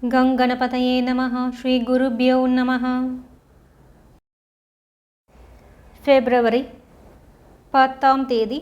गंगणपतये नमः. श्री गुरुभ्यो नमः. பிப்ரவரி 10ஆம் தேதி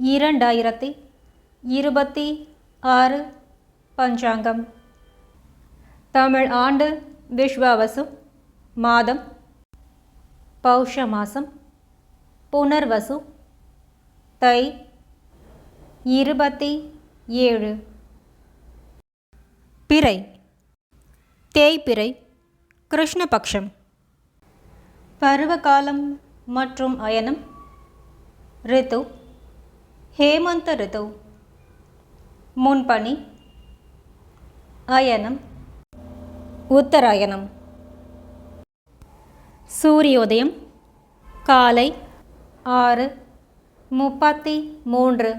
2026 பஞ்சாங்கம். தமிழ் ஆண்டு விஸ்வாவசு, மாதம் பௌஷ மாசம், புனர்வசு, தை 27. பிறை தேய்பிறை, கிருஷ்ணபக்ஷம். பருவகாலம் மற்றும் அயனம். ரித்து ஹேமந்த ரித்து. முன்பனி. அயனம் உத்தராயணம். சூரியோதயம் காலை 6:33.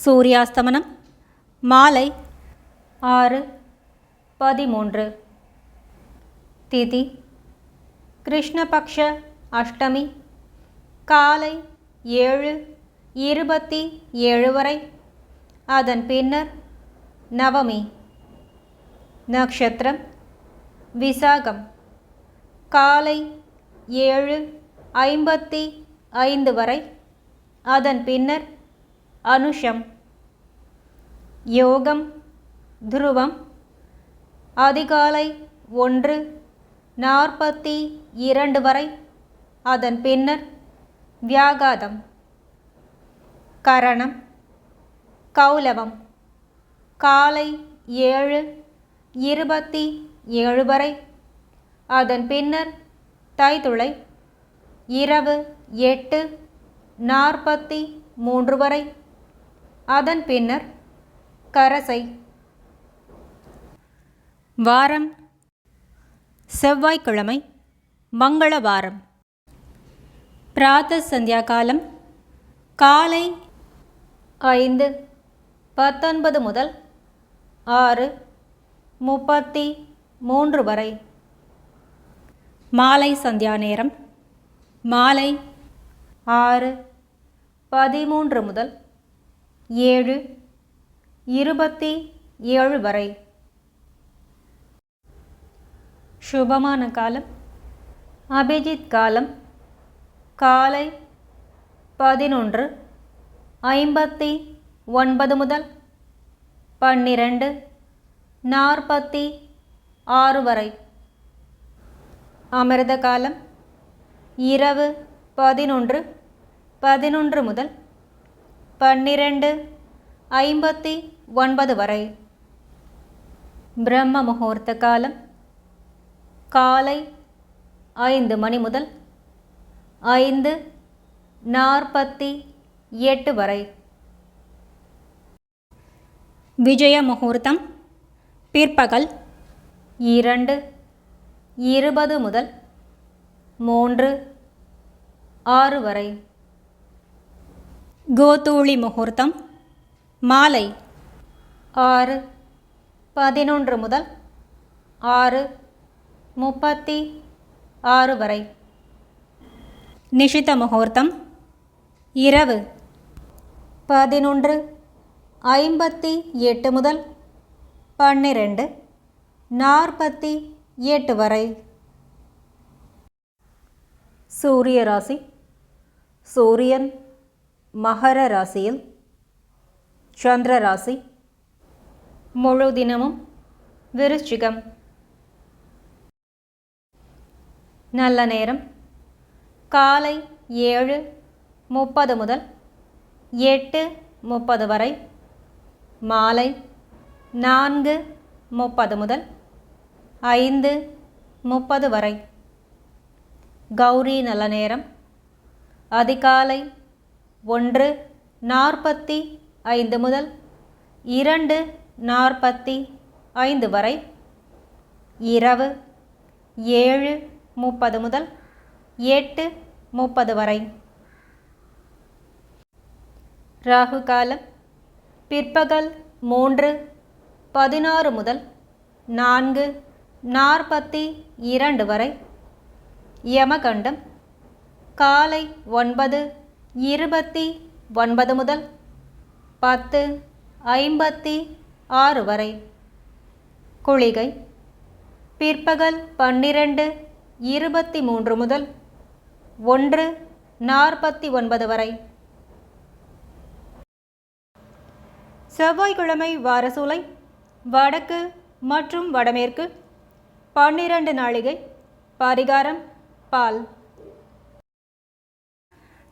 சூரியாஸ்தமனம் மாலை 6:13. திதி கிருஷ்ணபக்ஷ அஷ்டமி காலை 7:27 வரை. அதன் பின்னர் நவமி. நக்ஷத்திரம் விசாகம் காலை 7:55 வரை. அதன் பின்னர் அனுஷம். யோகம் துருவம் அதிகாலை 1:42 வரை. அதன் பின்னர் வியாகாதம். கரணம் கௌலவம் காலை 7:27 வரை. அதன் பின்னர் தைத்துளை இரவு 8:43 வரை. அதன் பின்னர் கரசை. வாரம் செவ்வாய்க்கிழமை, மங்களவாரம். பிராத சந்தியா காலம் காலை 5:19 முதல் 6:33 வரை. மாலை சந்தியா நேரம் மாலை 6:13 முதல் 7:27 வரை. சுபமான காலம் அபிஜித் காலம் காலை 11:59 முதல் 12:46 வரை. அமிர்த காலம் இரவு 11:11 முதல் 12:59 வரை. பிரம்ம முகூர்த்த காலம் காலை 5 மணி முதல் 5:48 வரை. விஜய முகூர்த்தம் பிற்பகல் 2:20 முதல் 3:06 வரை. கோதூளி முகூர்த்தம் மாலை 6:11 முதல் 6:36 வரை. நிஷித முகூர்த்தம் இரவு 11:58 முதல் 12:48 வரை. சூரிய ராசி. சூரியன் மகர ராசியில், சந்திர ராசி முழு தினமும் விருச்சிகம். நல்ல நேரம் காலை 7:30 முதல் 8:30 வரை. மாலை 4:30 முதல் 5:30 வரை. கௌரி நல்ல நேரம் அதிகாலை 1:45 முதல் 2:45 வரை. இரவு 7:30 முதல் 8:30 வரை. ராகு காலம் பிற்பகல் 3:16 முதல் 4:42 வரை. யமகண்டம் காலை 9:29 முதல் 10:56 வரை. குளிகை பிற்பகல் 12:23 முதல் 1:49 வரை. செவ்வாய்க்கிழமை வாரசூலை வடக்கு மற்றும் வடமேற்கு 12 நாழிகை. பரிகாரம் பால்.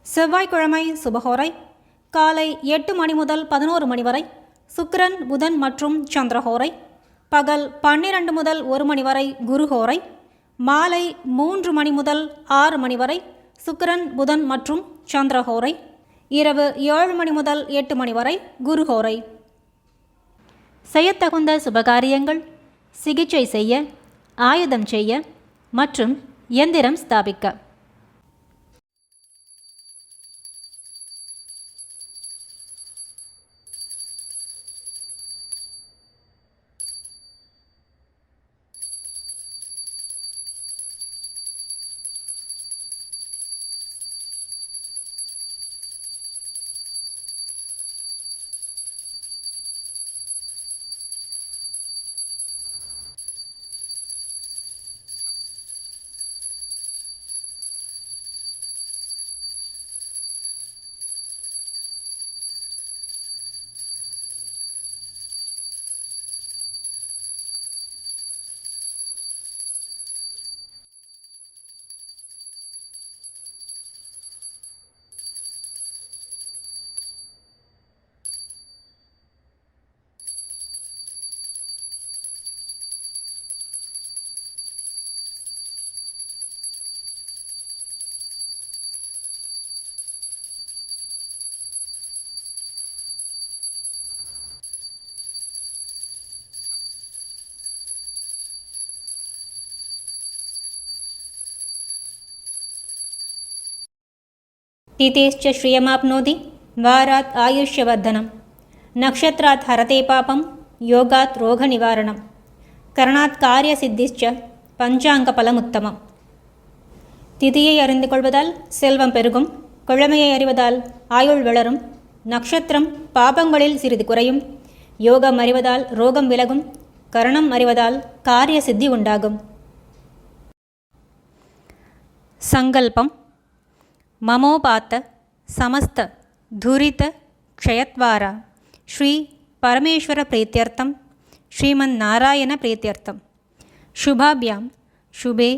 செவ்வாய்க்கிழமை சுபஹோரை காலை 8 மணி முதல் 11 மணி வரை. சுக்கிரன் புதன் மற்றும் சந்திரஹோரை பகல் 12 முதல் 1 மணி வரை. குருஹோரை மாலை 3 மணி முதல் 6 மணி வரை. சுக்கிரன் புதன் மற்றும் சந்திரஹோரை இரவு 7 மணி முதல் 8 மணி வரை. குருஹோரை. செய்யத்தகுந்த சுபகாரியங்கள்: சிகிச்சை செய்ய, ஆயுதம் செய்ய மற்றும் எந்திரம் ஸ்தாபிக்க. तिथेश्च श्रियमाप्नोति वारात् आयुष्यवर्धनं नक्षत्रात् हरते पापं योगात् रोगनिवारणं करणात् कार्यसिद्धिश्च பஞ்சாங்கபலமுத்தமம். திதியை அறிந்து கொள்வதால் செல்வம் பெருகும். கிழமையை அறிவதால் ஆயுள் வளரும். நட்சத்திரம் பாபங்களில் சிறிது குறையும். யோகம் அறிவதால் ரோகம் விலகும். கரணம் அறிவதால் காரிய சித்தி உண்டாகும். சங்கல்பம்: மமோபாத்த சமஸ்த துரித க்ஷயத்வாரா ஸ்ரீ பரமேஸ்வர பிரீத்யர்த்தம் ஸ்ரீமன் நாராயண பிரீத்யர்த்தம் शुभाभ्यां शुभे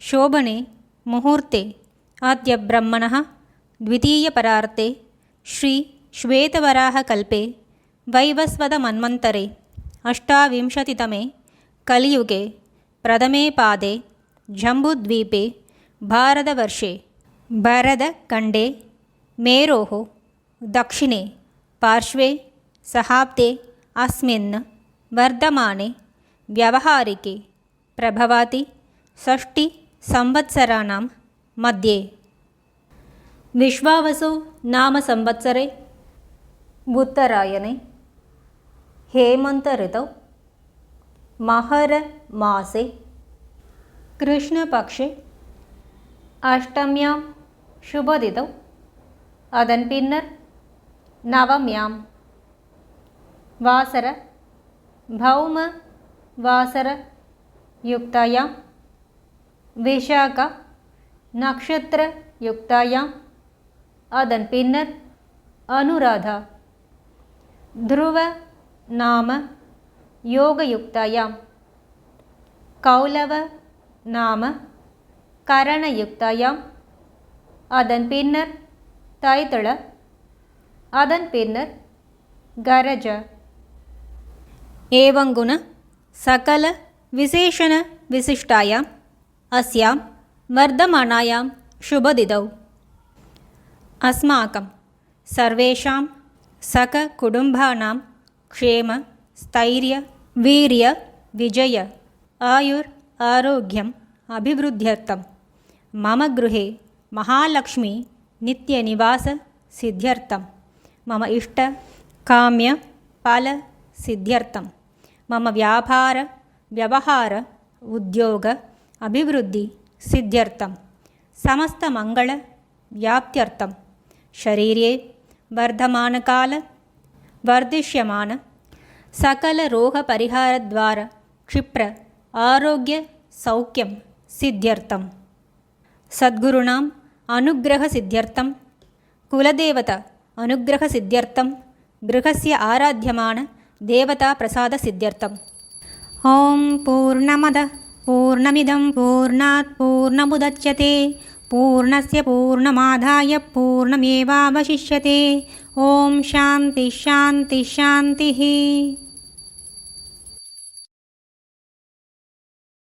शोभने मुहूर्ते अद्य ब्रह्मणः द्वितीयपरार्ते श्री श्वेतवराहकल्पे वैवस्वतमन्वन्तरे अष्टाविंशतितमे कलियुगे प्रथमे पादे जम्बूद्वीपे भारतवर्षे भरतखण्डे मेरोः दक्षिणे पार्श्वे सहाब्दे अस्मिन् वर्धमाने व्यावहारिके प्रभवाति षष्टि संवत्सराणां मध्ये विश्वावसु नाम संवत्सरे उत्तरायणे हेमंत ऋतौ महर मासे कृष्णपक्षे अष्टम्यां शुभदितौ अदन् पिन्नर् नवम्यां वासर भौम वासर युक्तायां विशाख नक्षत्र युक्तायां अदन् पिन्नर् अनुराधा ध्रुव नाम योगयुक्तायां कौलव नाम करणयुक्तायां अदन् पिन्नर् तैतळ अदन् पिन्नर् गरज एवंगुण सकल विशेषण विशिष्टायाम् अस्यां वर्धमानायां शुभदिनौ अस्माकं सर्वेषां सककुटुम्बानां क्षेम स्थैर्य वीर्य विजय आयुर् आरोग्यम् अभिवृद्ध्यर्थं मम गृहे महालक्ष्मी नित्यनिवास सिद्ध्यर्थं मम इष्ट काम्य फल सिद्ध्यर्थं मम व्यापार व्यवहार उद्योग अभिवृद्धि सिद्ध्यर्थं समस्त मंगल व्याप्त्यर्थं शरीरे वर्धमानकाल वर्धिष्यमान सकल रोग परिहार द्वारा क्षिप्र आरोग्य सौख्यं सिद्ध्यर्थं सद्गुरूणाम् अनुग्रहसिद्ध्यर्थं कुलदेवता अनुग्रहसिद्ध्यर्थं गृहस्य आराध्यमान देवताप्रसादसिद्ध्यर्थम् ॐ पूर्णमदः पूर्णमिदं पूर्णात् पूर्णमुदच्यते पूर्णस्य पूर्णमादाय पूर्णमेवावशिष्यते ॐ शान्तिः शान्तिः शान्तिः।